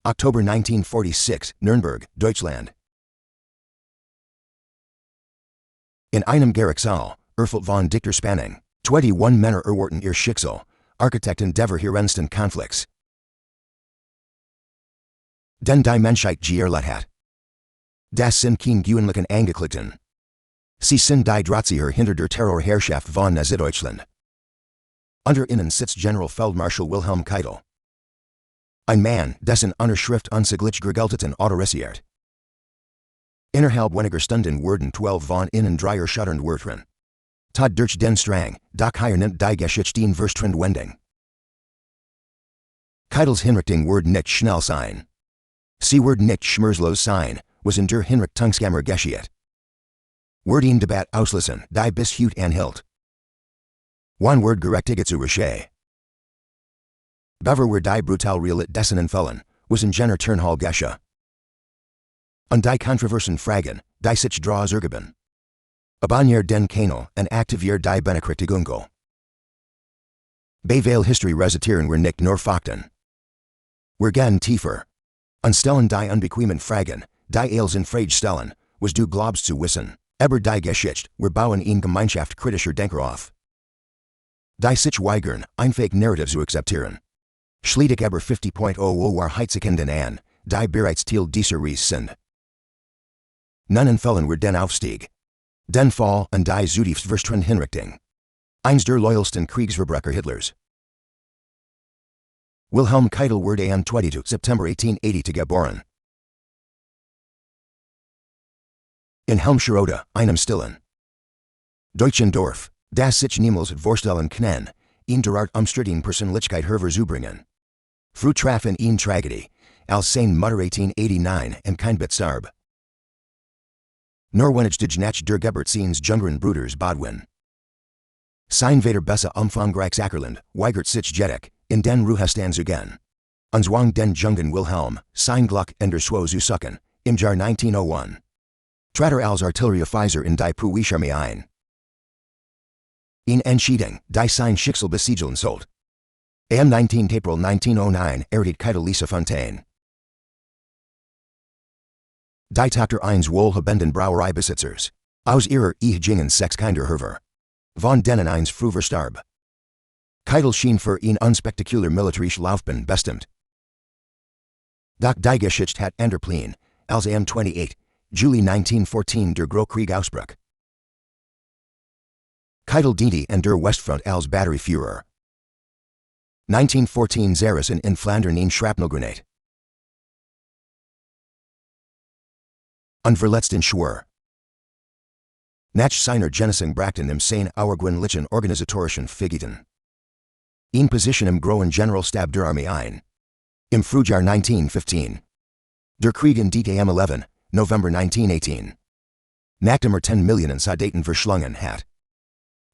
October 1946, Nürnberg, Deutschland. In einem Gerichtssaal, Erfurt von Dichter Spanning, 21 Männer erwarten ihr Schicksal, Architekten der verheerendsten Konflikts. Den die Menschheit geirrt hat. Das sind kein gewöhnlichen Angeklagten. Sie sind die Drahtzieher hinter der Terrorherrschaft von Nazi-Deutschland. Unter ihnen sitzt Generalfeldmarschall Wilhelm Keitel. Ein Mann, dessen Unterschrift unsäglich gegelteten autorisiert. Innerhalb weniger Stunden wurden 12 von ihnen drei erschütternd Wörtern. Tod durch den Strang, doch hier nimmt die Geschichte den Verstrand Wending. Keitels Hinrichtung wurde nicht schnell sein. Sie wurde nicht schmerzlos sein, was in der Hinrichtungskammer geschieht. Wurde in Debatte auslösen, die bis heute anhielt. One word gerechtigt zu Reche. Bever were die brutal realit dessen Fällen, was in Jenner Turnhall Gesche. Und die Kontroversen Fragen, die sich draus ergeben. Abonnier den Kanal en activier die Benachrichtigung. Bei History resultieren wir nicht nur Fakten. Wir gehen tiefer. Und stellen die unbequemen Fragen, die als in Frage stellen, was du glaubst zu wissen, aber die Geschichte, wir bauen in Gemeinschaft kritischer Denker auf. Die sich weigern, einfach Narrative zu akzeptieren. Schließlich aber 50.00 Wahrheitserkennenden an, die bereits Teil dieser Reise sind. Nun entfällen wir den Aufstieg. Den Fall und die zutiefst verstörende Hinrichtung. Eins der loyalsten Kriegsverbrecher Hitlers. Wilhelm Keitel wurde am 22. September 1880 geboren. In Helmscherode, einem stillen deutschen Dorf, das sich niemals vorstellen kann, ihn derart umstrittene Persönlichkeit hervorzubringen. Früh traf in ihn Tragedie, als sein Mutter 1889 und kein Betzarb. Nur wenige nach der Geburt seines jüngeren Bruders Bodwin. Sein Vater Bessa umfangreiches Ackerland, weigert sich jedoch, in den Ruhestand zu gehen. Und zwang den jungen Wilhelm, sein Glück in der Schwo zu suchen, im Jahr 1901. Trader als Artillerieoffizier in die Preußische ein. In Entschiedung, die sein Schicksal besiegeln sollte. Am 19. April 1909 erhielt Keitel Lisa Fontaine. Die Tochter eines wohlhabenden Brauereibesitzers. Aus ihrer Ehe gingen 6 Kinder hervor. Von denen eins früh verstarb. Keitel schien für ihn unspektakulär militärische Laufbahn bestimmt. Doch die Geschichte hat Enderpleen, als am 28. Juli 1914 der Großkrieg ausbrach. Keitel diente an der Westfront als Batterieführer. 1914 Zerrissen in Flandern in Shrapnelgranate. Unverletzten Schwur. Nach seiner Genesung brachten im seine auergewöhnlichen organisatorischen Fähigkeiten. In Position im Großen Generalstab der Armee ein. Im Frühjahr 1915. Der Krieg in die am 11. November 1918. Nach 10 Millionen Soldaten verschlungen hat.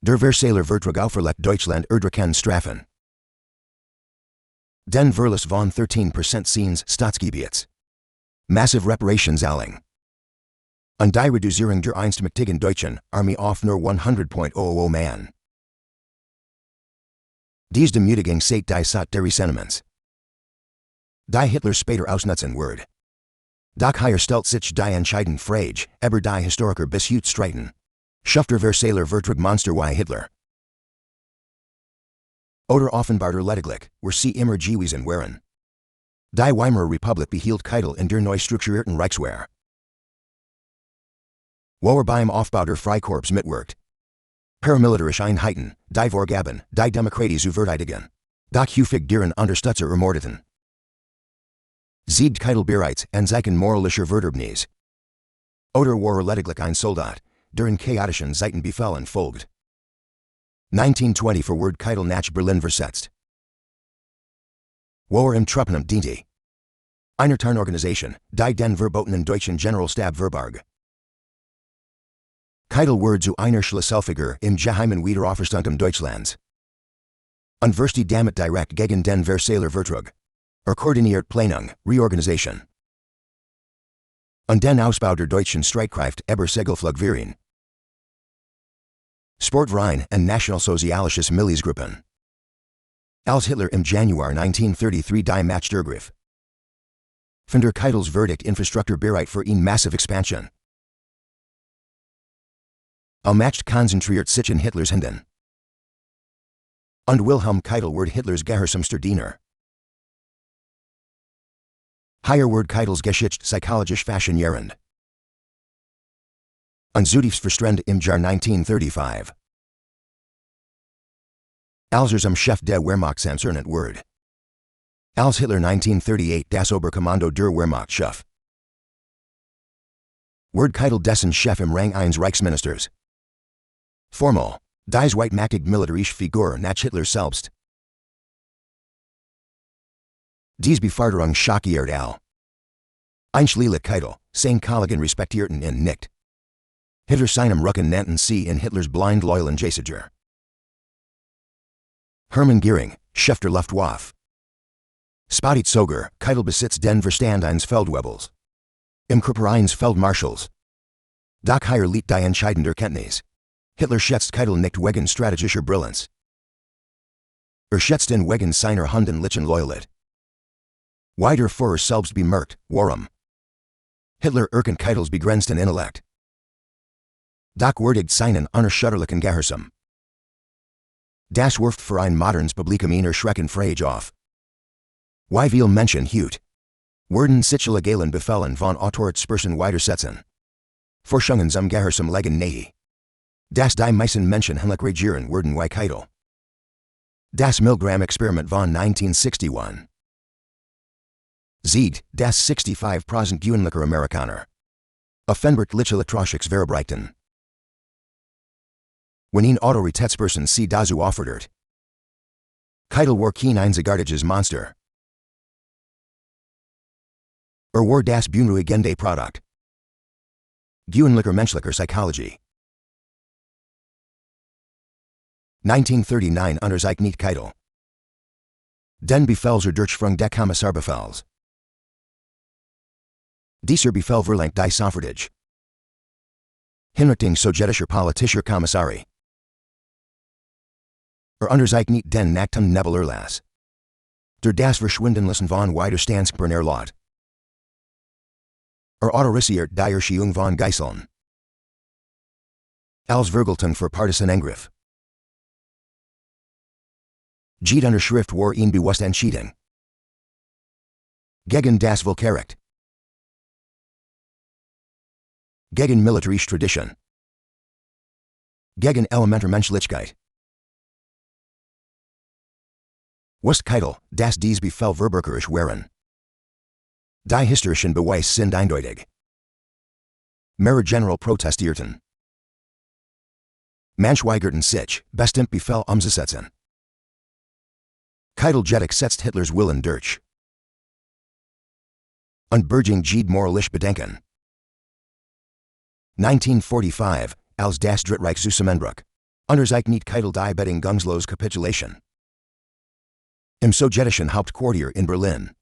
Der Versailler Vertrag auferlegt Deutschland erdrücken Strafen. Den Verlust von 13% seines Staatsgebiets. Massive Reparationszahlung. Und die Reduzierung der einstmächtigen deutschen Armee auf nur 100.00 Mann. Dies Demütigung seit die Saat der Ressentiments. Die Hitler später ausnutzen wird. Doch hier stellt sich die entscheidende Frage, aber die Historiker bis heute streiten. Schafft der Versailler Vertrag Monster wie Hitler? Oder offenbar lediglich, were sie immer gewesen waren. Die Weimarer Republik behielt Keitel in der neu strukturierten Reichswehr. Wo beim Aufbau der Freikorps mitwirkt. Paramilitärische Einheiten, die Vorgaben, die Demokratie zu verteidigen. Doch häufig deren Unterstützer ermordeten. Siegt Keitel bereits an seinen moralischer Verderbnis. Oder war lediglich ein Soldat, deren chaotischen Zeiten Befehlen folgt. 1920 wurde Keitel nach Berlin versetzt. Wo im Truppenamt diente. Einer Tarnorganisation, die den verbotenen deutschen Generalstab verbarg. Keitel wurde zu einer Schlüsselfigur im geheimen Wiederaufbauunternehmen Deutschlands. Und verstie damit direkt gegen den Versailler Vertrag. Koordiniert Planung, Reorganisation. Und den Ausbau der deutschen Streitkraft über Segelflugverein. Sportverein und Nationalsozialistische Milizgruppen. Als Hitler im Januar 1933 die Macht ergriff. Von der Keitel's Verdict Infrastruktur bereit für eine massive Expansion. Allmacht konzentriert sich in Hitlers Händen. Und Wilhelm Keitel wurde Hitlers gehorsamster Diener. Hier wurde Keitels Geschichte psychologisch faszinierend. Und zutiefst verstrengt im Jahr 1935. Als am Chef der Wehrmacht ernannt wurde. Als Hitler 1938 das Oberkommando der Wehrmacht schuf. Wurde Keitel dessen Chef im Rang eines Reichsministers. Formal, dies weitmachtige militärische Figur nach Hitler selbst. Dies Beförderung schockiert all. Einschließlich Keitel, seine Kollegen respektierten ihn nicht. Hinter seinem Rücken nannten sie in Hitlers blind loyalen Gesager. Hermann Göring, Chef der Luftwaffe. Spotted sogar, Keitel besitzt den Verstand eines Feldwebels. Im Körper eines Feldmarschalls. Doch hier liegt die entscheidende Erkenntnis. Hitler schätzt Keitel nicht wegen strategischer Brillanz. Schätzt ihn wegen seiner handlichen Loyalität. Weiter Führer selbst bemerkt, warum. Hitler erkennt Keitels begrenzten Intellekt. Doch würdigt seinen unerschütterlichen Gehorsam. Das wirft für ein modernes Publikum eine Schrecken Frage auf. Wie viele Menschen heute werden sich legalen Befehlen von Autoritätspersonen widersetzen. Forschungen zum Gehorsam legen nahe. Das die meisten Menschen hinlich regieren werden wie Keitel. Das Milgram-Experiment von 1961. Siegt, das 65% gewöhnlicher Amerikaner. Offenbartliche Atrocious verbreiten. Wenn ein Autoritätsperson sie dazu auffordert. Keitel war kein einzigartiges Monster. War das beunruhigende Produkt. Gewöhnlicher menschlicher Psychologie. 1939 unterzeichnet Keitel. Den Befehlshaber Durchführung des Kommissarbefehls. Dieser Befehl verlangt die Soffertage. Hinrichtung sowjetischer politischer Kommissare. Unterzeichnet den Nacht-und-Nebel Erlass. Der das Verschwinden lassen von Widerstandsbrenner Lot. Autorisiert die Erschießung von Geiseln. Als Vergeltung für Partisanangriff. Gilt Unterschrift war ein bewusst Entscheidung. Gegen das Volksrecht. Gegen militärische Tradition. Gegen elementare Menschlichkeit. Wusste Keitel, dass dies Befehl verbrecherische waren. Die historischen Beweise sind eindeutig. Mehrere General protestierten. Manche weigerten sich, bestimmt Befehl umzusetzen. Keitel setzt Hitlers Willen durch. Und Berging Gede moralisch Bedenken. 1945, als das Drittreich zusammenbrach, unterzeichnet Keitel die bedingungslos Kapitulation. Im sowjetischen Hauptquartier in Berlin.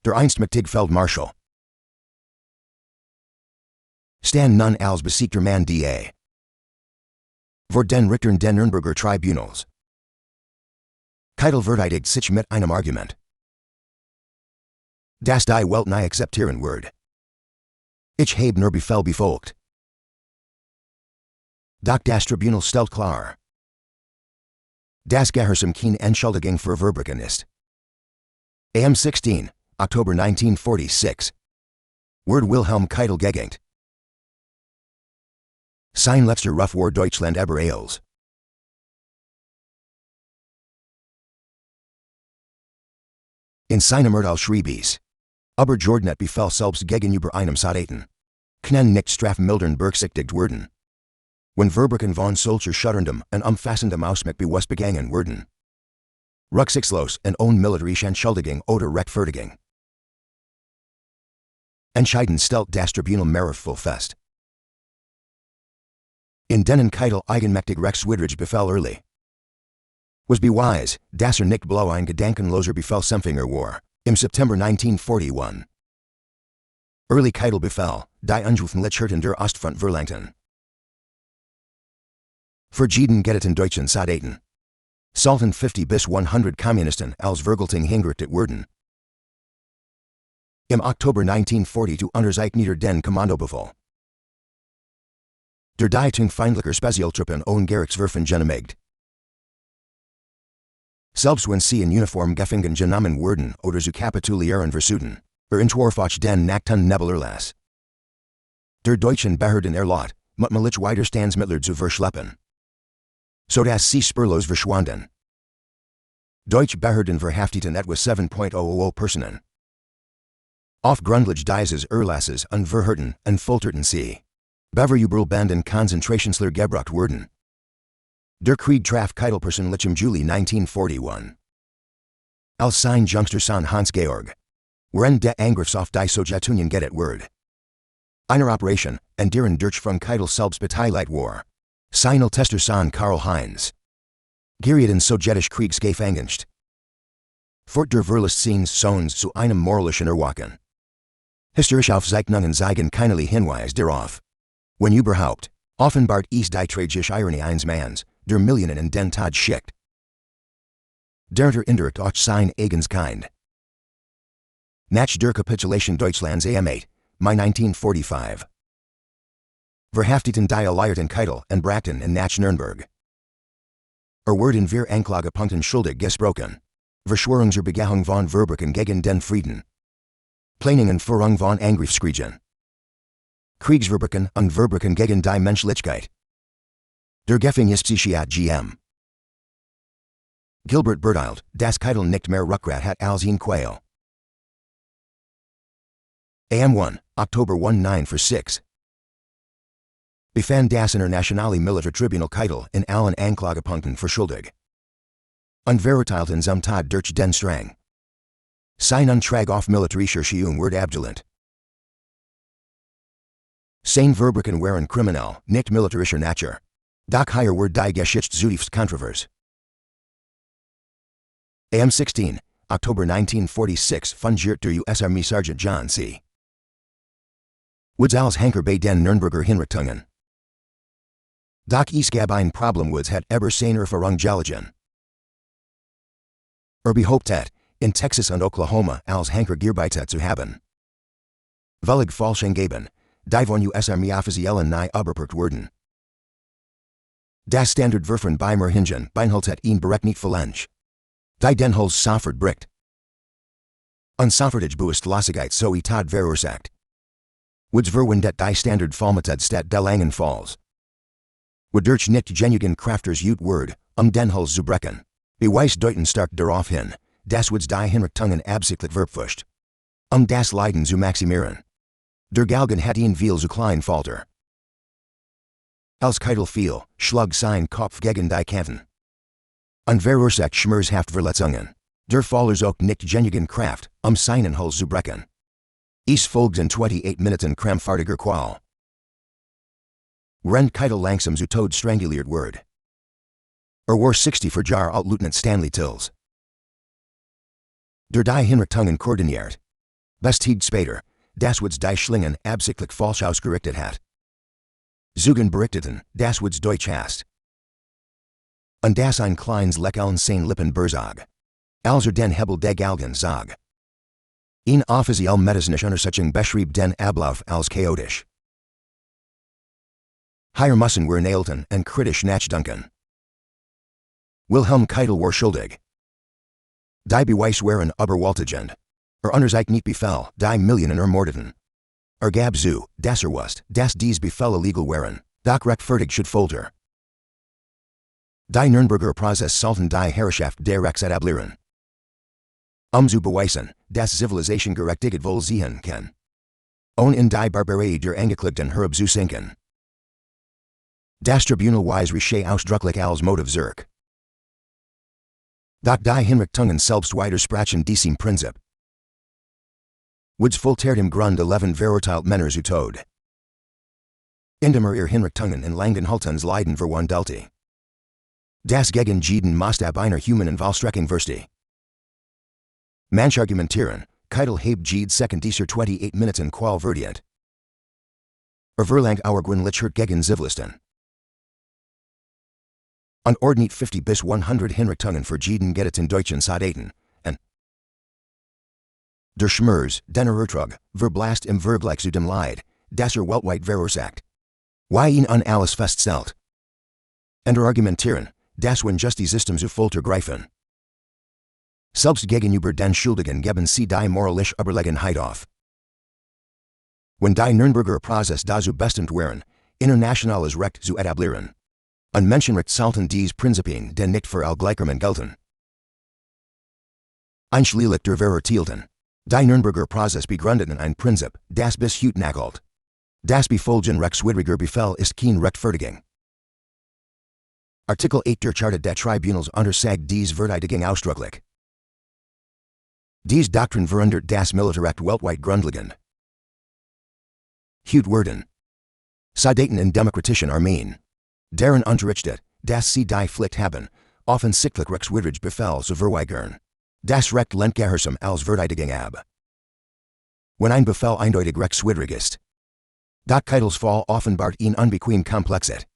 Der einstmächtige Feldmarschall. Stand nun als besiegter Mann da. Vor den Richtern den Nürnberger Tribunals. Keitel verteidigt sich mit einem Argument. Das die Welt nie akzeptieren wird. Ich habe nur Befehl befolgt. Doch das Tribunal stellt klar. Das Gehorsam keine Entschuldigung für Verbrechen ist. Am 16. Oktober 1946. Wurde Wilhelm Keitel gegängt. Sein letzter Ruf war Deutschland über alles. In seinem Urteil schrieb es. Aber Jordanet Befehl selbst gegenüber einem Soldaten. Können nicht strafmildern berücksichtigt werden. Wenn Verbrechen von solcher schutterndem und umfassendem Ausmacht bewusst begangen werden. Rücksichtslos und ohne militärische Entschuldigung oder Rechtfertigung. Entscheidend stellt das Tribunal mehrfach fest. In denen Keitel eigenmächtig rechtswidrig Befehl early. Was beweis, dass nicht bloß ein gedankenloser Befehlsempfänger war, im September 1941. Early Keitel Befehl, die Unrufenlichkeiten der Ostfront verlangten. Vergeden getteten deutschen Soldaten. Sollten 50 bis 100 Kommunisten als Vergeltung hingerichtet werden. Im Oktober 1940 zu unterzeichnete den Kommandobefehl. Der Dietung feindlicher Spezialtruppen und Gerichtswerfen genehmigt. Selbst wenn sie in Uniform gefangen genommen wurden oder zu kapitulieren versuchten, entwarf den Nacht-und-Nebel erlass. Der deutschen Behörden erlaubt, mutmaßlich Widerstandsmittel zu verschleppen, sodass sie spurlos verschwanden. Deutsche Behörden verhafteten etwa 7.00 Personen. Auf Grundlage dieses Erlasses und verhörten und folterten sie. Beverüberall Banden Konzentrationslager gebracht wurden. Der Krieg traf Keitel personlich im Juli 1941. Als sein Jüngster Sohn Hans-Georg. Während des Angriffs auf die Sowjetunion gettet wurde. Einer Operation, an deren Durchführung Keitel selbst beteiligt war. Sein ältester Sohn Karl-Heinz. Gerieten sowjetisch Kriegsgefangenschaft. Fort der Verlustseines Sohns zu einem moralischen Erwachen. Historische Aufzeichnungen zeigen keinerlei Hinweis darauf. Wenn überhaupt, offenbart ist die tragische Ironie eines Manns, der Millionen in den Tod schickt. Der indirekt auch sein eigenes Kind. Nach der Kapitulation Deutschlands am 8. Mai 1945. Verhafteten die Alliierten Keitel und brachten in nach Nürnberg. Wurden wir Anklagepunkten schuldig gesprochen. Verschwörung zur Begehung von Verbrechen gegen den Frieden. Planungen Führung von Angriffskriegen. Kriegsverbrechen und Verbrechen gegen die Menschlichkeit. Der Gefängnispsychiat GM. Gilbert beurteilt, dass Keitel nicht mehr Rückgrat hat als ihn Quail. Am 1, Oktober 1946. Befand das Internationale Militärtribunal Keitel in allen Anklagepunkten für schuldig. Und verurteilten zum Tod durch den Strang. Sein Antrag auf militärische Erziehung wird abgelehnt. Seine Verbrechen waren kriminell, nicht militärischer Natur. Doch hier wird die Geschichte zutiefst kontrovers. Am 16, Oktober 1946 fungiert der US Army Sergeant John C. Woods als Henker bei den Nürnberger Hinrichtungen. Doch es gab ein Problem Woods hat eber seine Erfahrung gelegen. Behauptet, in Texas und Oklahoma als Henker gearbeitet zu haben. Völlig falsch angeben, die von US Army Offiziellen nie überprüft wurden. Das Standardwerfen bei Hingen beinhaltet ihn berechnet nicht verlangt. Die den Holz sofort bricht. Unsoffertig Bewusstlosigkeit sowie Tod verursacht. Woods verwendet die Standardfallmethode statt der langen Falls. Wodurch nicht genugen Krafters ut word, den Holz zu brechen. Beweis deuten stark darauf hin, dass Woods die Hinrichtungen absichtlich verpfuscht. Das Leiden zu maximieren. Der Galgen hat ihn viel zu klein falter. Als Keitel fiel, schlug sein Kopf gegen die Kanten. Und verursacht schmerzhaft Verletzungen. Der Fallers auch nicht genugen Kraft, seinen Hals zu brechen. Es folgten 28 Minuten krampfartiger Qual. Während Keitel langsam zu Tod stranguliert wurde. War 60 für Jar alt Lieutenant Stanley Tills. Der die Hinrichtungen koordiniert. Bestigt später, dass Woods die Schlingen absichtlich falsch ausgerichtet hat. Zeugen berichteten, dass Woods Deutsch hast. Und dass ein kleines Leckeln sein Lippen berzog. Als den Hebel der Galgen zog. Ein offiziell medizinische Untersuchung beschrieb den Ablauf als chaotisch. Hier müssen wir nailten und kritisch nachdenken. Wilhelm Keitel war schuldig. Die Beweis waren überwältigend. Unterzeichnet Befehl, die Millionen ermordeten. Gab zu, dass wusste, dass dies Befehle illegal waren, doch rechtfertigt should folter. Die Nürnberger Prozesse sollten die Herrschaft der Rechts etablieren. Zu beweisen, dass Zivilisation gerechtigt wohl sehen kann. In die Barbarie der Angeklagten herab zu sinken. Das Tribunal weise Rische ausdrücklich als Motiv zurück. Doch die Hinrichtungen selbst widersprachen diesem Prinzip. Woods foltert im Grund 11 verurteilt Männer zu Tod. Indem Hinrichtungen in Langenhaltens Leiden verwandelte. Das gegen jeden Maßstab einer humanen Wahlstrecking verste. Manch argumentieren, Keitel habe jede Second dieser 28 Minuten Qual verdient. Verlangt Auergrünlichert gegen Zivilisten. Ordnet 50 bis 100 Hinrichtungen für jeden geretteten Deutschen Soldaten. Der Schmers, den Ertrug, verblasst im Vergleich zu dem Leid, das weltweit verursacht. Wie ihn an alles feststellt. Ender argumentieren, das wenn just die System zu Folter greifen. Selbst gegenüber den Schuldigen geben sie die moralische Überlegenheit auf. Wenn die Nürnberger Prozesse dazu bestimmt wären, internationales Recht zu etablieren. An Menschenrecht sollten dies Prinzipien denn nicht für all gleichermann gelten. Einschließlich der Verurteilten. Die Nürnberger Prozesse begründeten ein Prinzip, das bis heute nachgilt. Das Befolgen rechtswidriger Befehl ist kein Rechtfertigung. Artikel 8 der Charta des Tribunals untersagt dies Verteidigung ausdrücklich. Dies Doktrin verandert das Militärrecht weltweit grundlegend. Heute werden Soldaten in demokratischen Armeen, deren Unterrichtet, dass sie die Pflicht haben, offensichtlich rechtswidrig Befehl zu verweigern. Das Recht lehnt Gehorsam als Verteidigung ab. Wenn ein Befehl eindeutig rechtswidrig ist, dat Keitels Fall offenbart ihn unbequem Komplexität.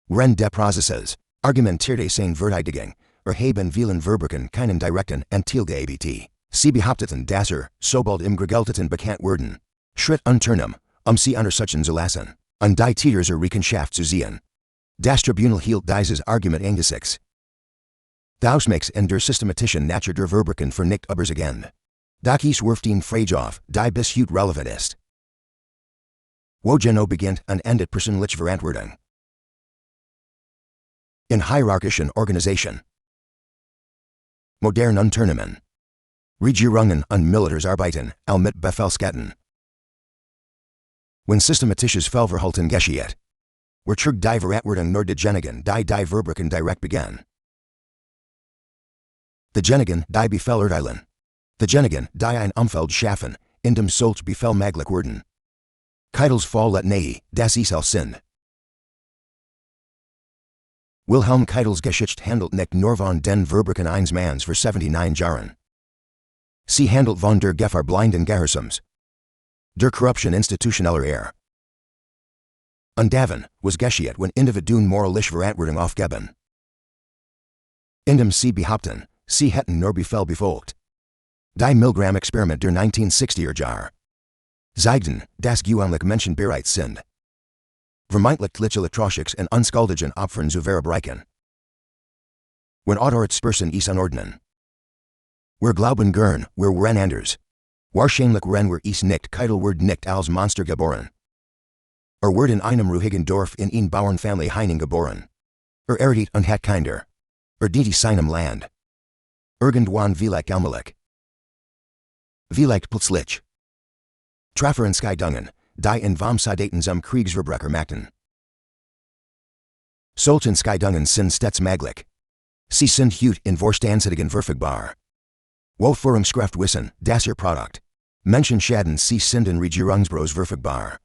Wenn de Prozesses, argumentierte seine Verteidigung, erheben vielen Verbrechen keinen direkten Antilgebt. Sie behaupteten, dass sobald im Gegelteten bekannt werden, Schritt unternommen, sie untersuchen zu lassen, und die Täter zur Rechenschaft zu ziehen. Das Tribunal hielt dieses Argument angesichts Ausmachts in der systematischen Natur der Verbrechen für nicht überzeugend. Doch es wirft ihn Frage auf, die bis heute relevant ist. Wo genau beginnt und endet persönliche Verantwortung? In hierarchischen Organisationen. Moderne Unternehmen. Regierungen und Militärsarbeiten, all mit Befehlsketten. Wenn systematisches Fehlverhalten geschieht, wird die Verantwortung nur diejenigen, die Verbrechen direkt begehen. Diejenigen, die Befehl erteilen. Diejenigen, die ein Umfeld schaffen, in dem solch Befehl möglich werden. Keitels Fall let nahe, das ist als sind. Wilhelm Keitels Geschichte handelt nicht nur von den Verbrechen eines Manns für 79 Jahren. Sie handelt von der Gefahr blinden Gehorsams. Der Korruption institutioneller Und davon, was geschieht, wenn Individuen moralische Verantwortung aufgeben. In dem sie behaupten, sie hätten nur Befehl befolgt. Die Milgram-Experiment der 1960er Jahre zeigten, dass gewöhnlich Menschen bereit sind, vermeintlich Atrocities und unschuldigen Opfern zu verbrechen. Wenn Autoritätspersonen es anordnen. Wir glauben gern, wir waren anders. Wahrscheinlich waren wir es nicht, Keitel wird nicht als Monster geboren. Wird in einem ruhigen Dorf in ein Bauernfamilie Heinen geboren. Erdet und hat Kinder. Diente seinem Land. Irgendwann vielleicht allmählich. Vielleicht plötzlich. Trafferen Scheidungen, die in vom Soldaten zum Kriegsverbrecher machten. Solchen Scheidungen sind stets möglich. Sie sind heute in Vorstandssitzungen verfügbar. Wo Führungskraft wissen, dass ihr Produkt. Menschenschaden sie sind in Regierungsbüros verfügbar.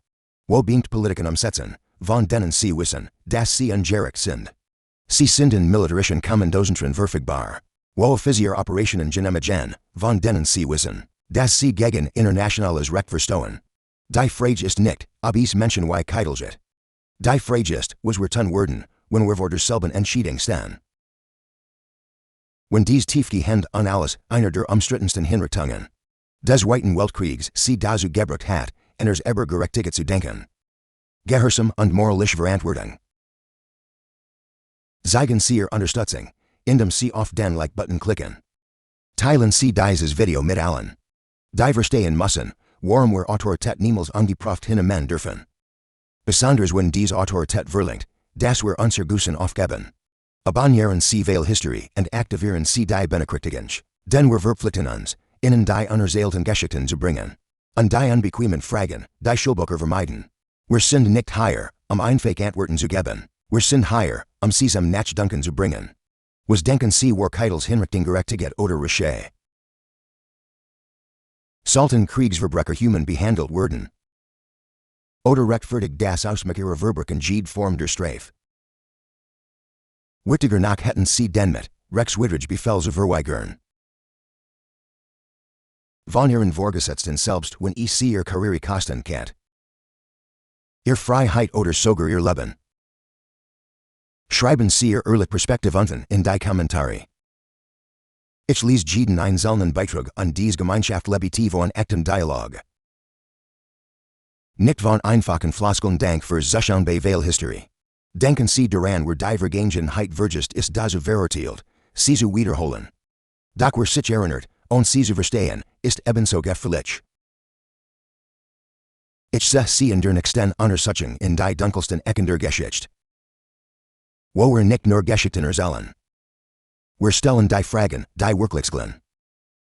Wo beamt Politiken umsetzen, von denen sie wissen, dass sie ungerecht sind. Sie sind in militärischen Kommandozentren verfügbar. Wo Offizier Operationen genehmigen, von denen sie wissen, dass sie gegen internationales Recht verstoßen. Die Frage ist nicht, ob es Menschen wie Keitel sind. Die Frage ist, was wir tun werden, wenn wir vor derselben Entscheidung stehen. Wenn dies tiefgehend an alles, einer der umstrittensten Hinrichtungen des Zweiten Weltkriegs sie dazu gebracht hat, ers Gerechtigkeit zu denken. Gehorsam und moralische Verantwortung. Zeigen Sie Ihr Unterstützung, indem Sie auf den Like-Button klicken. Teilen Sie dieses Video mit allen. Die verstehen müssen, warum wir Autorität niemals ungeprüft hinnehmen dürfen. Besonders wenn dies Autorität verlangt, dass wir unser Gewissen aufgeben. Abonnieren Sie Veil History und aktivieren Sie die Benachrichtigungen, denn wir verpflichten uns, Ihnen die unerzählten Geschichten zu bringen. Und die unbequemen Fragen, die Schulbücher vermeiden. Wir sind nicht hier, einfach Antworten zu geben. Wir sind hier, sie zum Nachdenken zu bringen. Was denken Sie war Keitels Hinrichtung Gerechtigkeit oder Reche? Sollten Kriegsverbrecher human behandelt werden? Oder rechtfertigt das Ausmachen ihrer Verbrechen jede Form der Strafe? Wichtiger noch hätten Sie den mit, rechtswidrig Befehl zu verweigern. Von Ihren Vorgesetzten selbst, wenn Sie Ihr Karriere kosten kennt. Ihr Freiheit oder sogar Ihr Leben. Schreiben Sie Ihr ehrliche Perspektive unten in die Kommentare. Ich lese jeden einzelnen Beitrag an dies Gemeinschaftslebete von echtem Dialog. Nicht von einfachen Floskeln Dank für Zuschauern bei Wählhistorie. Denken Sie daran, wer Divergenheit vergisst ist das verurteilt, sie zu wiederholen. Doch wer sich erinnert, und sie zu verstehen, ist ebenso gefährlich. Ich sehe sie in der nächsten Untersuchung in die dunkelsten Ecken der Geschichte. Wo nicht nur Geschichten erzählen. Wir stellen die Fragen, die wirklich glänzen.